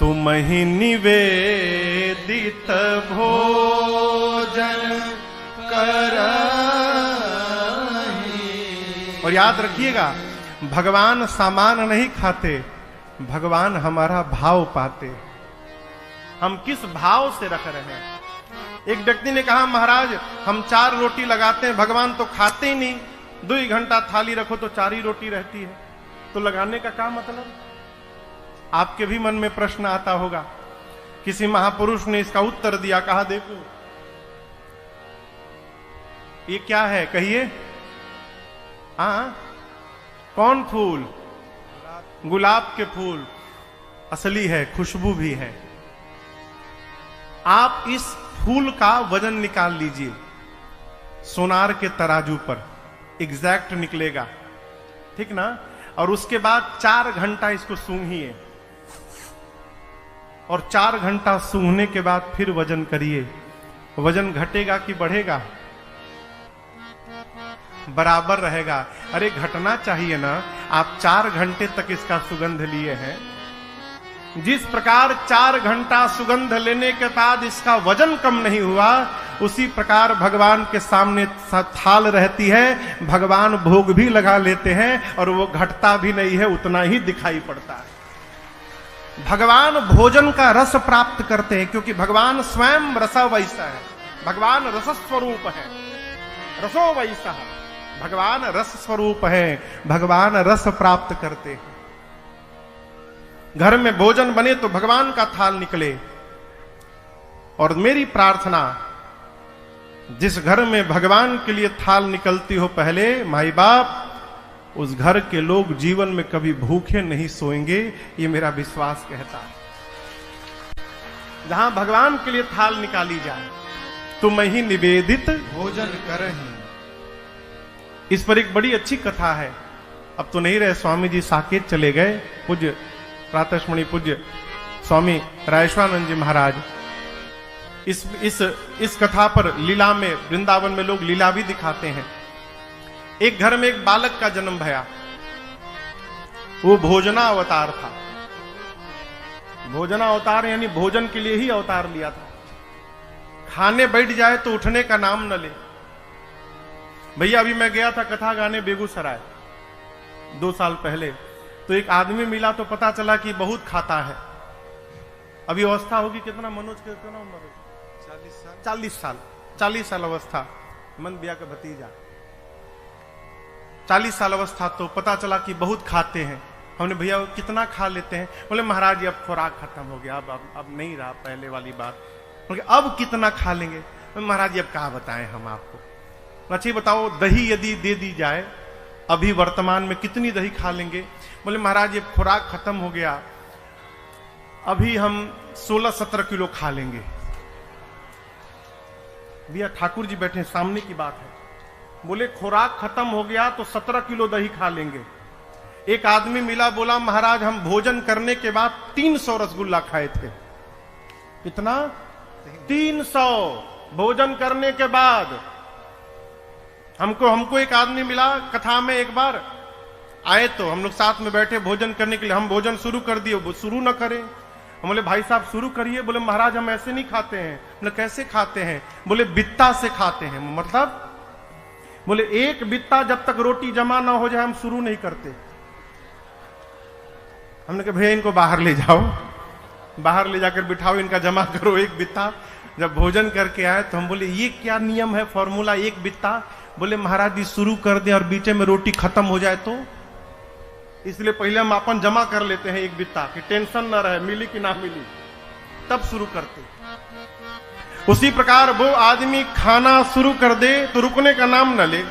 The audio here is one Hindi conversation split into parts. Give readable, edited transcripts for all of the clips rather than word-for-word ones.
तुम ही निवेदित भोजन करहि। और याद रखिएगा, भगवान सामान नहीं खाते, भगवान हमारा भाव पाते। हम किस भाव से रख रहे हैं। एक व्यक्ति ने कहा, महाराज हम 4 रोटी लगाते हैं, भगवान तो खाते ही नहीं। 2 घंटा थाली रखो तो 4 ही रोटी रहती है, तो लगाने का क्या मतलब। आपके भी मन में प्रश्न आता होगा। किसी महापुरुष ने इसका उत्तर दिया, कहा देखो ये क्या है, कहिए। हाँ, कौन फूल? गुलाब के फूल असली है, खुशबू भी है। आप इस फूल का वजन निकाल लीजिए, सोनार के तराजू पर एग्जैक्ट निकलेगा, ठीक ना। और उसके बाद 4 घंटा इसको सूंघिए, और 4 घंटा सूंघने के बाद फिर वजन करिए। वजन घटेगा कि बढ़ेगा? बराबर रहेगा। अरे घटना चाहिए ना। आप 4 घंटे तक इसका सुगंध लिए हैं, जिस प्रकार 4 घंटा सुगंध लेने के बाद इसका वजन कम नहीं हुआ, उसी प्रकार भगवान के सामने थाल रहती है, भगवान भोग भी लगा लेते हैं और वो घटता भी नहीं है, उतना ही दिखाई पड़ता है। भगवान भोजन का रस प्राप्त करते हैं, क्योंकि भगवान स्वयं रस वैसा है। भगवान रस स्वरूप है, रसो वैसा। भगवान रस स्वरूप है, भगवान रस प्राप्त करते हैं। घर में भोजन बने तो भगवान का थाल निकले। और मेरी प्रार्थना, जिस घर में भगवान के लिए थाल निकलती हो, पहले माई बाप, उस घर के लोग जीवन में कभी भूखे नहीं सोएंगे, ये मेरा विश्वास कहता है। जहां भगवान के लिए थाल निकाली जाए, तुम ही निवेदित भोजन करहि। इस पर एक बड़ी अच्छी कथा है। अब तो नहीं रहे, स्वामी जी साकेत चले गए। पूज्य प्रातस्मरणीय पूज्य स्वामी रायेश्वरानंद जी महाराज इस कथा पर लीला में, वृंदावन में लोग लीला भी दिखाते हैं। एक घर में एक बालक का जन्म भया। वो भोजना अवतार था। भोजना अवतार यानी भोजन के लिए ही अवतार लिया था। खाने बैठ जाए तो उठने का नाम न ले। भैया अभी मैं गया था कथा गाने बेगूसराय 2 साल पहले, तो एक आदमी मिला तो पता चला कि बहुत खाता है। अभी अवस्था होगी कितना, मनोज के कितना उम्र है? 40 साल अवस्था। मन बिया का भतीजा 40 साल अवस्था। तो पता चला कि बहुत खाते हैं। हमने भैया कितना खा लेते हैं? बोले महाराज अब खुराक खत्म हो गया, अब नहीं रहा पहले वाली बात। बोले अब कितना खा लेंगे? महाराज अब क्या बताएं हम आपको। अच्छा बताओ, दही यदि दे दी जाए अभी वर्तमान में कितनी दही खा लेंगे? बोले महाराज ये खुराक खत्म हो गया, अभी हम 16-17 किलो खा लेंगे। भैया ठाकुर जी बैठे, सामने की बात है। बोले खुराक खत्म हो गया तो 17 किलो दही खा लेंगे। एक आदमी मिला, बोला महाराज हम भोजन करने के बाद 300 रसगुल्ला खाए थे। कितना? 300 भोजन करने के बाद। हमको एक आदमी मिला कथा में, एक बार आए तो हम लोग साथ में बैठे भोजन करने के लिए। हम भोजन शुरू कर दिए, वो शुरू न करें। हम बोले भाई साहब शुरू करिए। बोले महाराज हम ऐसे नहीं खाते हैं। बोले कैसे खाते हैं? बोले बित्ता से खाते हैं। मतलब? बोले एक बित्ता जब तक रोटी जमा ना हो जाए हम शुरू नहीं करते। हमने कहा भैया इनको बाहर ले जाओ, बाहर ले जाकर बिठाओ, इनका जमा करो एक बित्ता। जब भोजन करके आए तो हम बोले ये क्या नियम है, फॉर्मूला एक बित्ता? बोले महाराज जी शुरू कर दे और बीच में रोटी खत्म हो जाए तो, इसलिए पहले हम अपन जमा कर लेते हैं एक बित्ता, कि टेंशन ना रहे मिली कि ना मिली, तब शुरू करते। उसी प्रकार वो आदमी खाना शुरू कर दे तो रुकने का नाम न ले।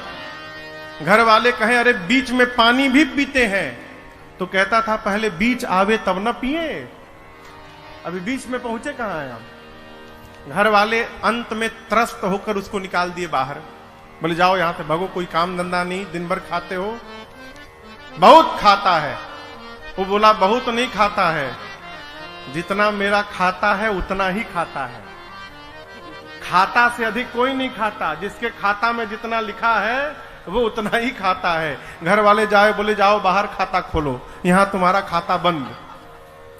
घर वाले कहें अरे बीच में पानी भी पीते हैं, तो कहता था पहले बीच आवे तब न पिए। अभी बीच में पहुंचे कहां हैं हम? घर वाले अंत में त्रस्त होकर उसको निकाल दिए बाहर। बोले जाओ यहां से भगो, कोई काम धंधा नहीं, दिन भर खाते हो। बहुत खाता है। वो बोला बहुत नहीं खाता है, जितना मेरा खाता है उतना ही खाता है। खाता से अधिक कोई नहीं खाता। जिसके खाता में जितना लिखा है वो उतना ही खाता है। घर वाले जाए, बोले जाओ बाहर खाता खोलो, यहां तुम्हारा खाता बंद।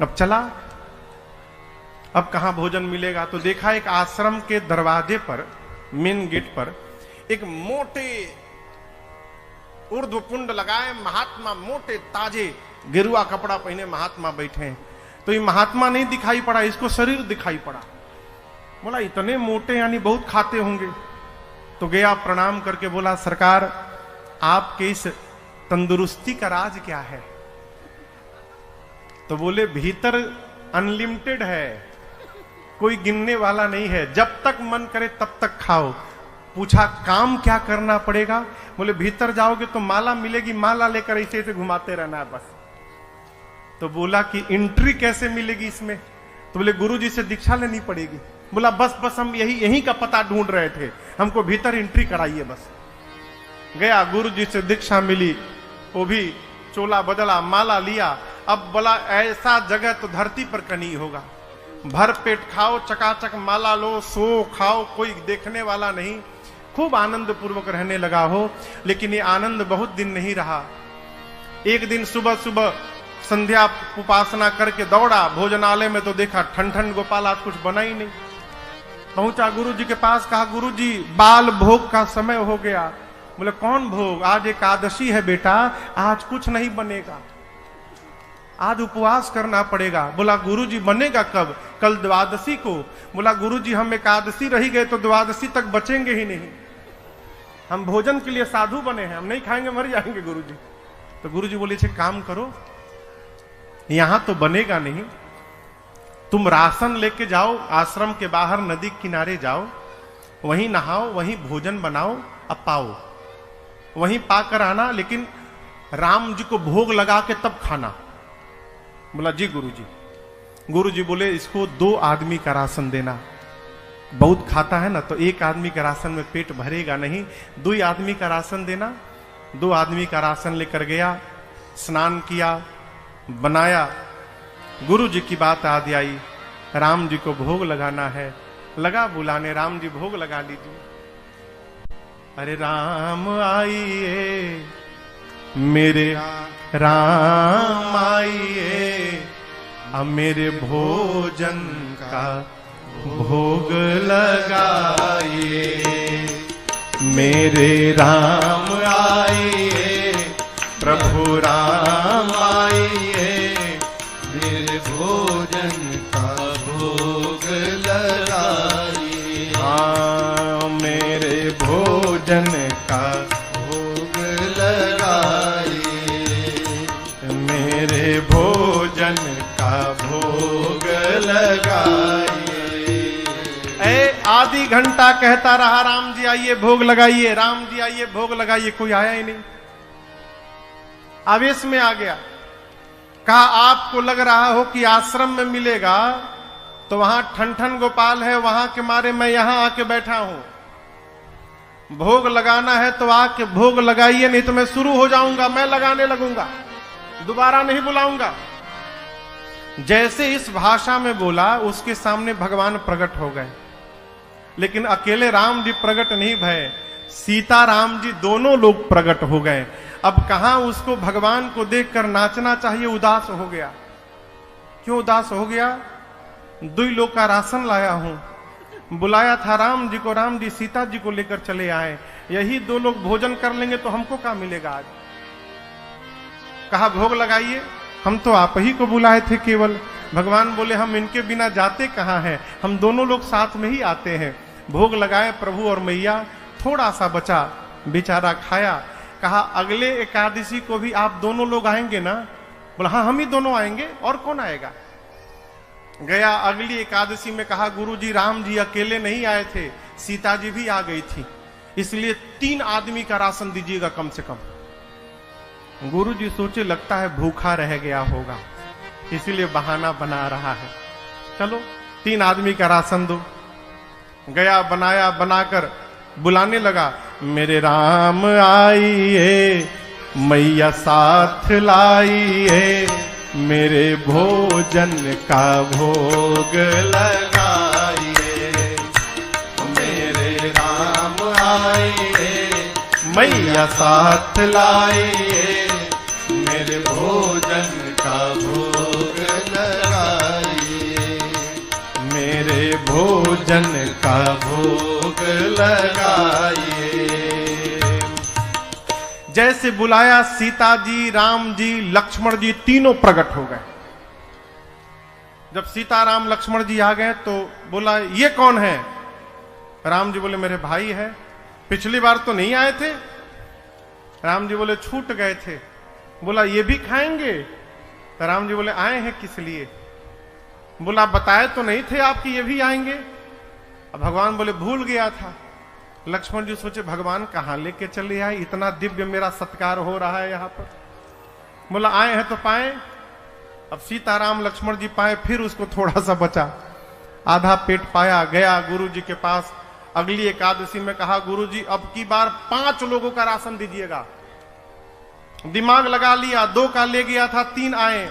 अब चला अब कहाँ भोजन मिलेगा? तो देखा एक आश्रम के दरवाजे पर, मेन गेट पर एक मोटे ऊर्ध्वपुंड लगाए महात्मा, मोटे ताजे गेरुआ कपड़ा पहने महात्मा बैठे हैं। तो ये महात्मा नहीं दिखाई पड़ा, इसको शरीर दिखाई पड़ा। बोला इतने मोटे यानी बहुत खाते होंगे। तो गया प्रणाम करके बोला सरकार आपके इस तंदुरुस्ती का राज क्या है? तो बोले भीतर अनलिमिटेड है, कोई गिनने वाला नहीं है, जब तक मन करे तब तक खाओ। पूछा काम क्या करना पड़ेगा? बोले भीतर जाओगे तो माला मिलेगी, माला लेकर ऐसे ऐसे घुमाते रहना है बस। तो बोला कि एंट्री कैसे मिलेगी इसमें? तो बोले गुरुजी से दीक्षा लेनी पड़ेगी। बोला बस बस हम यही का पता ढूंढ रहे थे, हमको भीतर एंट्री कराइए बस। गया गुरुजी से दीक्षा मिली, वो भी चोला बदला, माला लिया। अब बोला ऐसा जगह तो धरती पर कहीं होगा, भर पेट खाओ, चकाचक माला लो, सो खाओ, कोई देखने वाला नहीं, खूब आनंद पूर्वक रहने लगा हो। लेकिन ये आनंद बहुत दिन नहीं रहा। एक दिन सुबह सुबह संध्या उपासना करके दौड़ा भोजनालय में, तो देखा ठन ठन गोपाल आज कुछ बना ही नहीं। पहुंचा गुरुजी के पास, कहा गुरुजी बाल भोग का समय हो गया। बोले कौन भोग? आज एकादशी है बेटा, आज कुछ नहीं बनेगा, आज उपवास करना पड़ेगा। बोला गुरुजी बनेगा कब? कल द्वादशी को। बोला गुरुजी हम एकादशी रही गए तो द्वादशी तक बचेंगे ही नहीं, हम भोजन के लिए साधु बने हैं, हम नहीं खाएंगे मर जाएंगे गुरुजी। तो गुरुजी बोले छे काम करो, यहां तो बनेगा नहीं, तुम राशन लेके जाओ, आश्रम के बाहर नदी किनारे जाओ, वहीं नहाओ, वहीं भोजन बनाओ, अब पाओ, वहीं पाकर आना, लेकिन राम जी को भोग लगा के तब खाना। बोला जी गुरुजी। गुरुजी बोले इसको 2 आदमी का राशन देना, बहुत खाता है ना, तो 1 आदमी का राशन में पेट भरेगा नहीं, 2 आदमी का राशन देना। 2 आदमी का राशन लेकर गया, स्नान किया, बनाया। गुरु जी की बात याद आई, राम जी को भोग लगाना है, लगा बुलाने, राम जी भोग लगा लीजिए। अरे राम आइए मेरे राम आइए, अब मेरे भोजन का भोग लगाइए। मेरे राम आइए, प्रभु राम आइए, मेरे भोजन का भोग लगाइए। हाँ मेरे भोजन का भोग लगाइए, मेरे भोजन का भोग लगाइए। आधी घंटा कहता रहा राम जी आइए भोग लगाइए, राम जी आइए भोग लगाइए, कोई आया ही नहीं। आवेश में आ गया, कहा आपको लग रहा हो कि आश्रम में मिलेगा, तो वहां ठन ठन गोपाल है, वहां के मारे मैं यहां आके बैठा हूं। भोग लगाना है तो आके भोग लगाइए, नहीं तो मैं शुरू हो जाऊंगा, मैं लगाने लगूंगा, दोबारा नहीं बुलाऊंगा। जैसे इस भाषा में बोला, उसके सामने भगवान प्रकट हो गए। लेकिन अकेले राम जी प्रकट नहीं भये, सीता राम जी दोनों लोग प्रकट हो गए। अब कहां उसको भगवान को देखकर नाचना चाहिए, उदास हो गया। क्यों उदास हो गया? 2 लोग का राशन लाया हूं, बुलाया था राम जी को, राम जी सीता जी को लेकर चले आए, यही 2 लोग भोजन कर लेंगे तो हमको क्या मिलेगा आज? कहा भोग लगाइए, हम तो आप ही को बुलाए थे केवल। भगवान बोले हम इनके बिना जाते कहां हैं, हम दोनों लोग साथ में ही आते हैं। भोग लगाए प्रभु और मैया, थोड़ा सा बचा, बेचारा खाया। कहा अगले एकादशी को भी आप दोनों लोग आएंगे ना? बोला हाँ हम ही दोनों आएंगे, और कौन आएगा? गया अगली एकादशी में, कहा गुरुजी राम जी अकेले नहीं आए थे, सीता जी भी आ गई थी, इसलिए 3 आदमी का राशन दीजिएगा कम से कम। गुरुजी सोचे लगता है भूखा रह गया होगा, इसीलिए बहाना बना रहा है, चलो 3 आदमी का राशन दो। गया बनाया, बनाकर बुलाने लगा, मेरे राम आइए, मैया साथ लाइए, मेरे भोजन का भोग लगाइए। मेरे राम आइए, मैया साथ लाइए, मेरे भोजन का भोग लगाइए। भोजन का भोग लगाइए। जैसे बुलाया सीता जी, राम जी, लक्ष्मण जी तीनों प्रकट हो गए। जब सीता राम लक्ष्मण जी आ गए तो बोला ये कौन है? राम जी बोले मेरे भाई है। पिछली बार तो नहीं आए थे। राम जी बोले छूट गए थे। बोला ये भी खाएंगे? तो राम जी बोले आए हैं किस लिए? बोला बताए तो नहीं थे आपकी ये भी आएंगे। अब भगवान बोले भूल गया था। लक्ष्मण जी सोचे भगवान कहां लेके चले आए, इतना दिव्य मेरा सत्कार हो रहा है यहां पर। बोला आए हैं तो पाए। अब सीताराम लक्ष्मण जी पाए, फिर उसको थोड़ा सा बचा, आधा पेट पाया, गया गुरु जी के पास। अगली एकादशी में कहा गुरु जी अब की बार 5 लोगों का राशन दीजिएगा। दिमाग लगा लिया, 2 का ले गया था, 3 आए,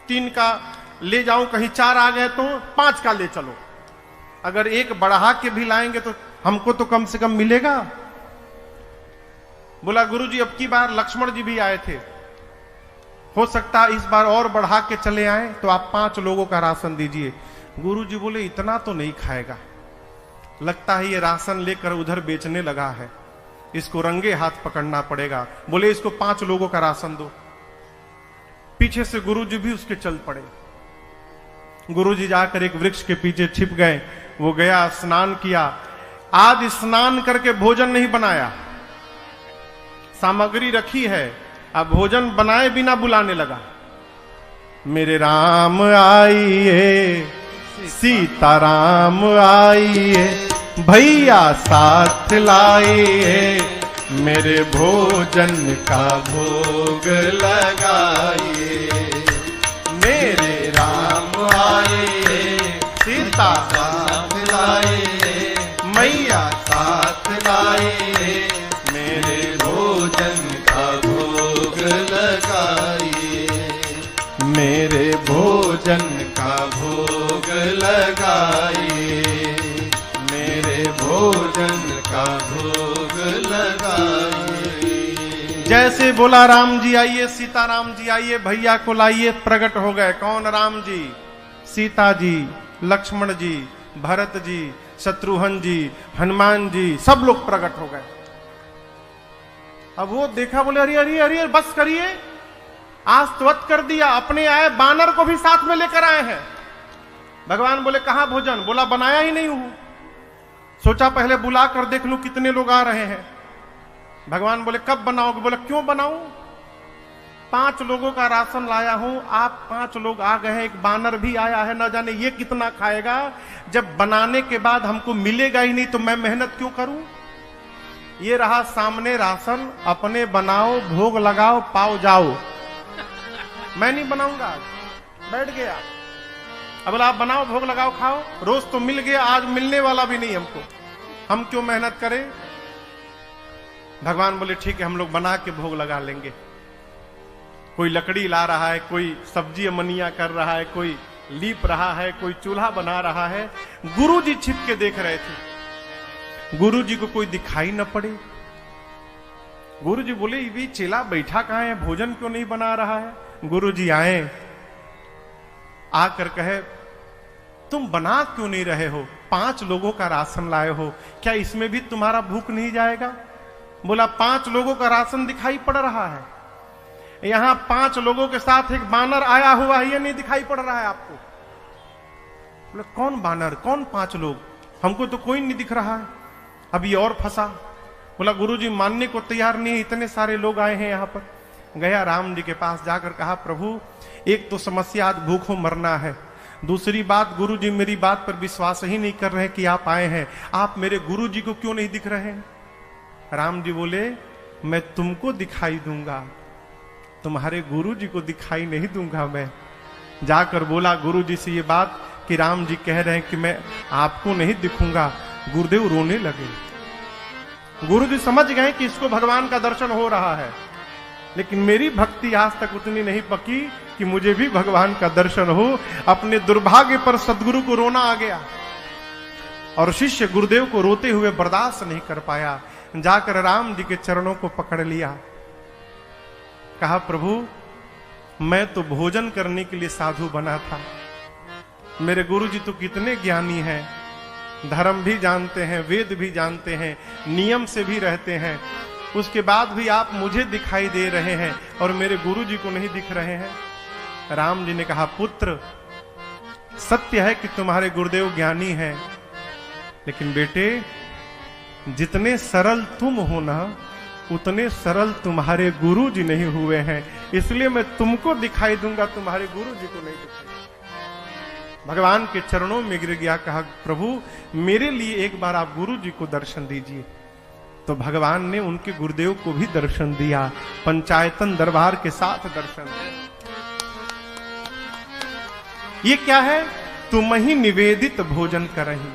3 का ले जाऊं, कहीं 4 आ गए तो 5 का ले चलो। अगर 1 बढ़ा के भी लाएंगे तो हमको तो कम से कम मिलेगा। बोला गुरु जी अब की बार लक्ष्मण जी भी आए थे, हो सकता है इस बार और बढ़ा के चले आए, तो आप 5 लोगों का राशन दीजिए। गुरु जी बोले इतना तो नहीं खाएगा, लगता है ये राशन लेकर उधर बेचने लगा है, इसको रंगे हाथ पकड़ना पड़ेगा। बोले इसको 5 लोगों का राशन दो। पीछे से गुरु जी भी उसके चल पड़े। गुरु जी जाकर एक वृक्ष के पीछे छिप गए। वो गया, स्नान किया। आज स्नान करके भोजन नहीं बनाया, सामग्री रखी है, अब भोजन बनाए बिना बुलाने लगा। मेरे राम आइए, सीताराम आइए, भैया साथ लाइए, मेरे भोजन का भोग लगाइए। मेरे राम आइए, सीता साथ लाइए, मैया साथ लाइए, मेरे भोजन का भोग लगाइए, मेरे भोजन का भोग लगाइए, मेरे भोजन का भोग लगाइए। जैसे बोला राम जी आइए, सीताराम जी आइए, भैया को लाइए, प्रकट हो गए। कौन? राम जी, सीता जी, लक्ष्मण जी, भरत जी, शत्रुघ्न जी, हनुमान जी, सब लोग प्रकट हो गए। अब वो देखा, बोले अरे अरे अरे बस करिए, आज त्वत कर दिया, अपने आए बानर को भी साथ में लेकर आए हैं। भगवान बोले कहां भोजन? बोला बनाया ही नहीं हूं, सोचा पहले बुला कर देख लूं कितने लोग आ रहे हैं। भगवान बोले कब बनाओगे? बोला क्यों बनाऊं, 5 लोगों का राशन लाया हूं, आप 5 लोग आ गए हैं, एक बानर भी आया है, न जाने ये कितना खाएगा। जब बनाने के बाद हमको मिलेगा ही नहीं तो मैं मेहनत क्यों करूं। ये रहा सामने राशन, अपने बनाओ, भोग लगाओ, पाओ जाओ। मैं नहीं बनाऊंगा, बैठ गया। अब बोला आप बनाओ, भोग लगाओ, खाओ। रोज तो मिल गया, आज मिलने वाला भी नहीं हमको, हम क्यों मेहनत करें। भगवान बोले ठीक है, हम लोग बना के भोग लगा लेंगे। कोई लकड़ी ला रहा है, कोई सब्जी अमनिया कर रहा है, कोई लीप रहा है, कोई चूल्हा बना रहा है। गुरु जी छिप के देख रहे थे। गुरु जी को कोई दिखाई न पड़े। गुरु जी बोले ये चेला बैठा कहां है, भोजन क्यों नहीं बना रहा है। गुरु जी आए, आकर कहे तुम बना क्यों नहीं रहे हो, 5 लोगों का राशन लाए हो, क्या इसमें भी तुम्हारा भूख नहीं जाएगा। बोला 5 लोगों का राशन दिखाई पड़ रहा है, यहां 5 लोगों के साथ एक बानर आया हुआ है, ये नहीं दिखाई पड़ रहा है आपको। बोले कौन बानर, कौन 5 लोग, हमको तो कोई नहीं दिख रहा है। अभी और फंसा। बोला गुरुजी मानने को तैयार नहीं, इतने सारे लोग आए हैं यहां पर। गया राम जी के पास, जाकर कहा प्रभु एक तो समस्या आज भूखों मरना है, दूसरी बात गुरुजी मेरी बात पर विश्वास ही नहीं कर रहे कि आप आए हैं, आप मेरे गुरुजी को क्यों नहीं दिख रहे हैं। राम जी बोले मैं तुमको दिखाई दूंगा, तुम्हारे गुरुजी को दिखाई नहीं दूंगा मैं। जाकर बोला गुरुजी से ये बात कि राम जी कह रहे हैं कि मैं आपको नहीं दिखूंगा। गुरुदेव रोने लगे। गुरुजी समझ गए कि इसको भगवान का दर्शन हो रहा है, लेकिन मेरी भक्ति आज तक उतनी नहीं पकी कि मुझे भी भगवान का दर्शन हो। अपने दुर्भाग्य पर सदगुरु को रोना आ गया और शिष्य गुरुदेव को रोते हुए बर्दाश्त नहीं कर पाया। जाकर राम जी के चरणों को पकड़ लिया, कहा प्रभु मैं तो भोजन करने के लिए साधु बना था, मेरे गुरुजी तो कितने ज्ञानी हैं, धर्म भी जानते हैं, वेद भी जानते हैं, नियम से भी रहते हैं, उसके बाद भी आप मुझे दिखाई दे रहे हैं और मेरे गुरुजी को नहीं दिख रहे हैं। राम जी ने कहा, पुत्र सत्य है कि तुम्हारे गुरुदेव ज्ञानी हैं, लेकिन बेटे जितने सरल तुम हो ना, उतने सरल तुम्हारे गुरु जी नहीं हुए हैं, इसलिए मैं तुमको दिखाई दूंगा, तुम्हारे गुरु जी को नहीं दिखाई। भगवान के चरणों में गिर गया, कहा प्रभु मेरे लिए एक बार आप गुरु जी को दर्शन दीजिए। तो भगवान ने उनके गुरुदेव को भी दर्शन दिया, पंचायतन दरबार के साथ दर्शन दिया। ये क्या है? तुम ही निवेदित भोजन करही।